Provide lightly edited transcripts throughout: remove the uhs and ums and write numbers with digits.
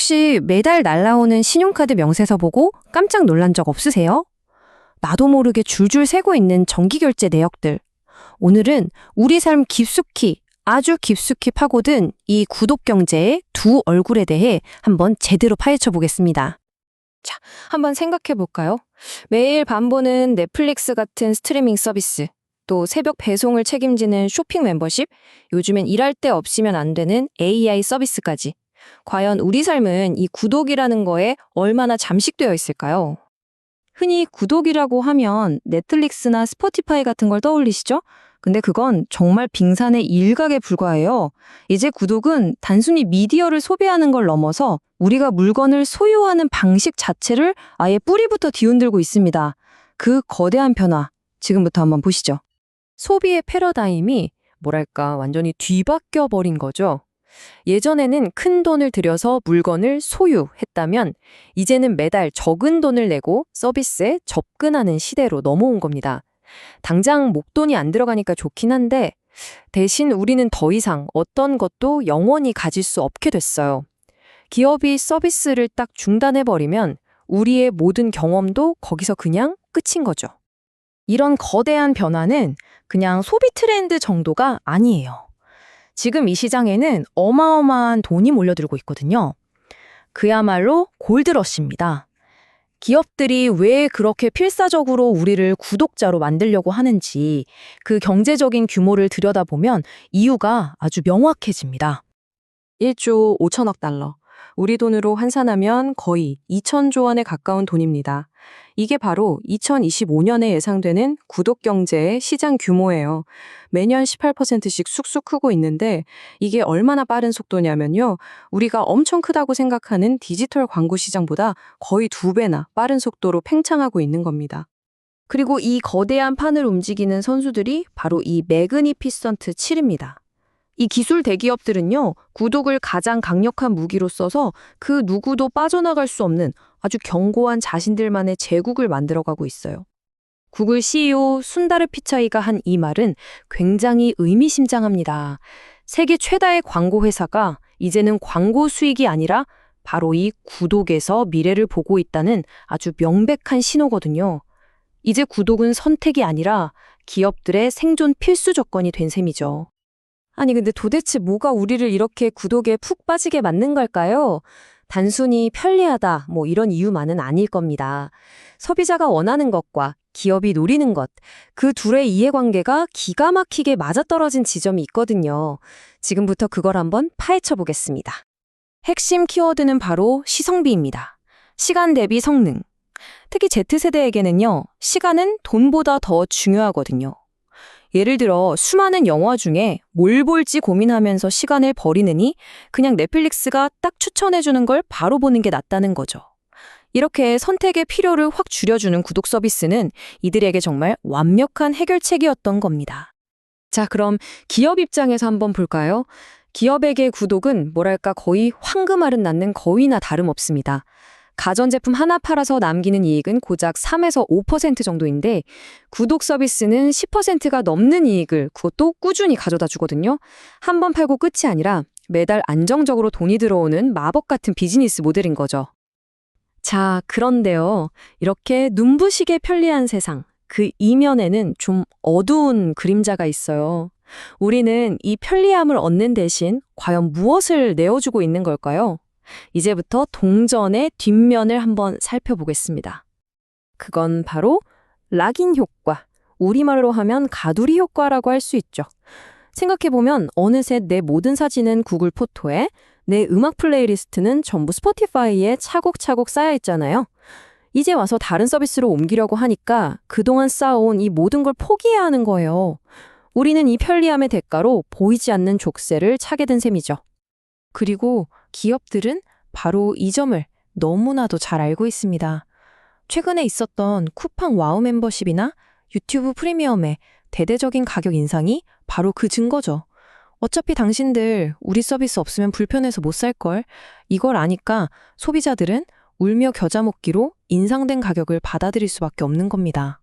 혹시 매달 날라오는 신용카드 명세서 보고 깜짝 놀란 적 없으세요? 나도 모르게 줄줄 새고 있는 정기결제 내역들. 오늘은 우리 삶 깊숙이, 아주 깊숙이 파고든 이 구독경제의 두 얼굴에 대해 한번 제대로 파헤쳐 보겠습니다. 자, 한번 생각해 볼까요? 매일 반 보는 넷플릭스 같은 스트리밍 서비스, 또 새벽 배송을 책임지는 쇼핑 멤버십, 요즘엔 일할 때 없이면 안 되는 AI 서비스까지. 과연 우리 삶은 이 구독이라는 거에 얼마나 잠식되어 있을까요? 흔히 구독이라고 하면 넷플릭스나 스포티파이 같은 걸 떠올리시죠? 근데 그건 정말 빙산의 일각에 불과해요. 이제 구독은 단순히 미디어를 소비하는 걸 넘어서 우리가 물건을 소유하는 방식 자체를 아예 뿌리부터 뒤흔들고 있습니다. 그 거대한 변화, 지금부터 한번 보시죠. 소비의 패러다임이 뭐랄까 완전히 뒤바뀌어 버린 거죠. 예전에는 큰 돈을 들여서 물건을 소유했다면 이제는 매달 적은 돈을 내고 서비스에 접근하는 시대로 넘어온 겁니다. 당장 목돈이 안 들어가니까 좋긴 한데 대신 우리는 더 이상 어떤 것도 영원히 가질 수 없게 됐어요. 기업이 서비스를 딱 중단해버리면 우리의 모든 경험도 거기서 그냥 끝인 거죠. 이런 거대한 변화는 그냥 소비 트렌드 정도가 아니에요. 지금 이 시장에는 어마어마한 돈이 몰려들고 있거든요. 그야말로 골드러시입니다. 기업들이 왜 그렇게 필사적으로 우리를 구독자로 만들려고 하는지 그 경제적인 규모를 들여다보면 이유가 아주 명확해집니다. 1조 5천억 달러. 우리 돈으로 환산하면 거의 2천조 원에 가까운 돈입니다. 이게 바로 2025년에 예상되는 구독 경제의 시장 규모예요. 매년 18%씩 쑥쑥 크고 있는데 이게 얼마나 빠른 속도냐면요. 우리가 엄청 크다고 생각하는 디지털 광고 시장보다 거의 2배나 빠른 속도로 팽창하고 있는 겁니다. 그리고 이 거대한 판을 움직이는 선수들이 바로 이 매그니피선트 7입니다. 이 기술 대기업들은요, 구독을 가장 강력한 무기로 써서 그 누구도 빠져나갈 수 없는 아주 견고한 자신들만의 제국을 만들어가고 있어요. 구글 CEO 순다르 피차이가 한 이 말은 굉장히 의미심장합니다. 세계 최다의 광고 회사가 이제는 광고 수익이 아니라 바로 이 구독에서 미래를 보고 있다는 아주 명백한 신호거든요. 이제 구독은 선택이 아니라 기업들의 생존 필수 조건이 된 셈이죠. 아니 근데 도대체 뭐가 우리를 이렇게 구독에 푹 빠지게 만든 걸까요? 단순히 편리하다 뭐 이런 이유만은 아닐 겁니다. 소비자가 원하는 것과 기업이 노리는 것, 그 둘의 이해관계가 기가 막히게 맞아떨어진 지점이 있거든요. 지금부터 그걸 한번 파헤쳐 보겠습니다. 핵심 키워드는 바로 시성비입니다. 시간 대비 성능. 특히 Z세대에게는요, 시간은 돈보다 더 중요하거든요. 예를 들어 수많은 영화 중에 뭘 볼지 고민하면서 시간을 버리느니 그냥 넷플릭스가 딱 추천해주는 걸 바로 보는 게 낫다는 거죠. 이렇게 선택의 필요를 확 줄여주는 구독 서비스는 이들에게 정말 완벽한 해결책이었던 겁니다. 자, 그럼 기업 입장에서 한번 볼까요? 기업에게 구독은 뭐랄까 거의 황금알은 낳는 거위나 다름없습니다. 가전제품 하나 팔아서 남기는 이익은 고작 3에서 5% 정도인데 구독 서비스는 10%가 넘는 이익을 그것도 꾸준히 가져다 주거든요. 한 번 팔고 끝이 아니라 매달 안정적으로 돈이 들어오는 마법 같은 비즈니스 모델인 거죠. 자, 그런데요. 이렇게 눈부시게 편리한 세상, 그 이면에는 좀 어두운 그림자가 있어요. 우리는 이 편리함을 얻는 대신 과연 무엇을 내어주고 있는 걸까요? 이제부터 동전의 뒷면을 한번 살펴보겠습니다. 그건 바로 락인 효과, 우리말로 하면 가두리 효과라고 할 수 있죠. 생각해보면 어느새 내 모든 사진은 구글 포토에, 내 음악 플레이리스트는 전부 스포티파이에 차곡차곡 쌓여있잖아요. 이제 와서 다른 서비스로 옮기려고 하니까 그동안 쌓아온 이 모든 걸 포기해야 하는 거예요. 우리는 이 편리함의 대가로 보이지 않는 족쇄를 차게 된 셈이죠. 그리고 기업들은 바로 이 점을 너무나도 잘 알고 있습니다. 최근에 있었던 쿠팡 와우 멤버십이나 유튜브 프리미엄의 대대적인 가격 인상이 바로 그 증거죠. 어차피 당신들 우리 서비스 없으면 불편해서 못 살걸. 이걸 아니까 소비자들은 울며 겨자 먹기로 인상된 가격을 받아들일 수밖에 없는 겁니다.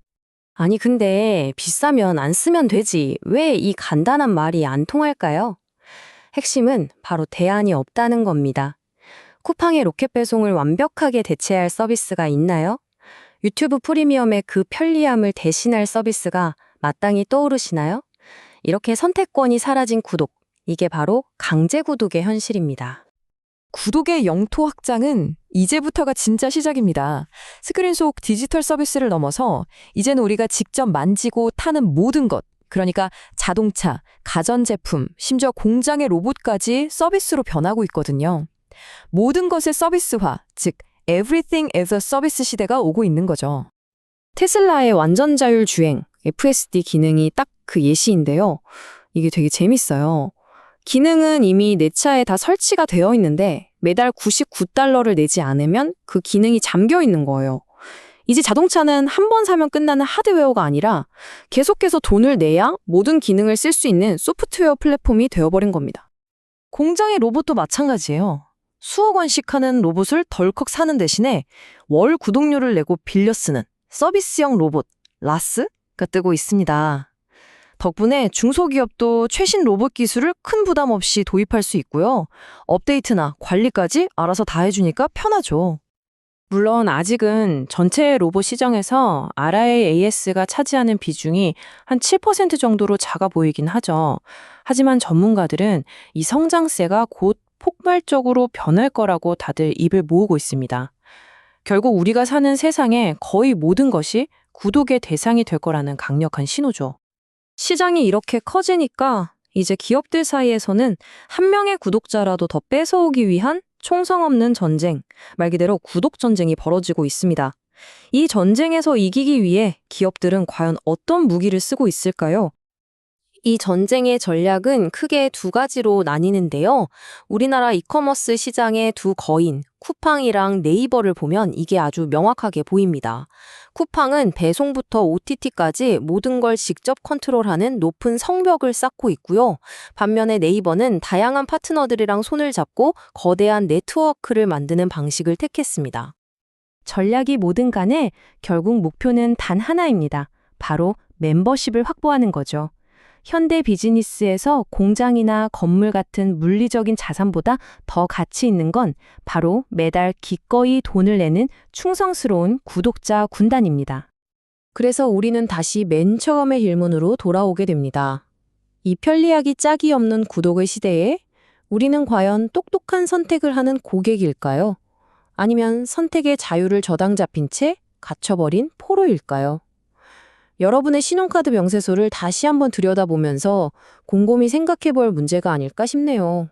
아니 근데 비싸면 안 쓰면 되지. 왜 이 간단한 말이 안 통할까요? 핵심은 바로 대안이 없다는 겁니다. 쿠팡의 로켓 배송을 완벽하게 대체할 서비스가 있나요? 유튜브 프리미엄의 그 편리함을 대신할 서비스가 마땅히 떠오르시나요? 이렇게 선택권이 사라진 구독, 이게 바로 강제 구독의 현실입니다. 구독의 영토 확장은 이제부터가 진짜 시작입니다. 스크린 속 디지털 서비스를 넘어서 이제는 우리가 직접 만지고 타는 모든 것, 그러니까 자동차, 가전제품, 심지어 공장의 로봇까지 서비스로 변하고 있거든요. 모든 것의 서비스화, 즉 Everything as a Service 시대가 오고 있는 거죠. 테슬라의 완전 자율 주행, FSD 기능이 딱 그 예시인데요. 이게 되게 재밌어요. 기능은 이미 내 차에 다 설치가 되어 있는데 매달 $99를 내지 않으면 그 기능이 잠겨 있는 거예요. 이제 자동차는 한 번 사면 끝나는 하드웨어가 아니라 계속해서 돈을 내야 모든 기능을 쓸 수 있는 소프트웨어 플랫폼이 되어버린 겁니다. 공장의 로봇도 마찬가지예요. 수억 원씩 하는 로봇을 덜컥 사는 대신에 월 구독료를 내고 빌려 쓰는 서비스형 로봇, 라스가 뜨고 있습니다. 덕분에 중소기업도 최신 로봇 기술을 큰 부담 없이 도입할 수 있고요. 업데이트나 관리까지 알아서 다 해주니까 편하죠. 물론 아직은 전체 로봇 시장에서 RIAS가 차지하는 비중이 한 7% 정도로 작아 보이긴 하죠. 하지만 전문가들은 이 성장세가 곧 폭발적으로 변할 거라고 다들 입을 모으고 있습니다. 결국 우리가 사는 세상의 거의 모든 것이 구독의 대상이 될 거라는 강력한 신호죠. 시장이 이렇게 커지니까 이제 기업들 사이에서는 한 명의 구독자라도 더 뺏어오기 위한 총성 없는 전쟁, 말 그대로 구독 전쟁이 벌어지고 있습니다. 이 전쟁에서 이기기 위해 기업들은 과연 어떤 무기를 쓰고 있을까요? 이 전쟁의 전략은 크게 두 가지로 나뉘는데요. 우리나라 이커머스 시장의 두 거인, 쿠팡이랑 네이버를 보면 이게 아주 명확하게 보입니다. 쿠팡은 배송부터 OTT까지 모든 걸 직접 컨트롤하는 높은 성벽을 쌓고 있고요. 반면에 네이버는 다양한 파트너들이랑 손을 잡고 거대한 네트워크를 만드는 방식을 택했습니다. 전략이 뭐든 간에 결국 목표는 단 하나입니다. 바로 멤버십을 확보하는 거죠. 현대 비즈니스에서 공장이나 건물 같은 물리적인 자산보다 더 가치 있는 건 바로 매달 기꺼이 돈을 내는 충성스러운 구독자 군단입니다. 그래서 우리는 다시 맨 처음의 질문으로 돌아오게 됩니다. 이 편리하기 짝이 없는 구독의 시대에 우리는 과연 똑똑한 선택을 하는 고객일까요? 아니면 선택의 자유를 저당 잡힌 채 갇혀버린 포로일까요? 여러분의 신용카드 명세서를 다시 한번 들여다보면서 곰곰이 생각해볼 문제가 아닐까 싶네요.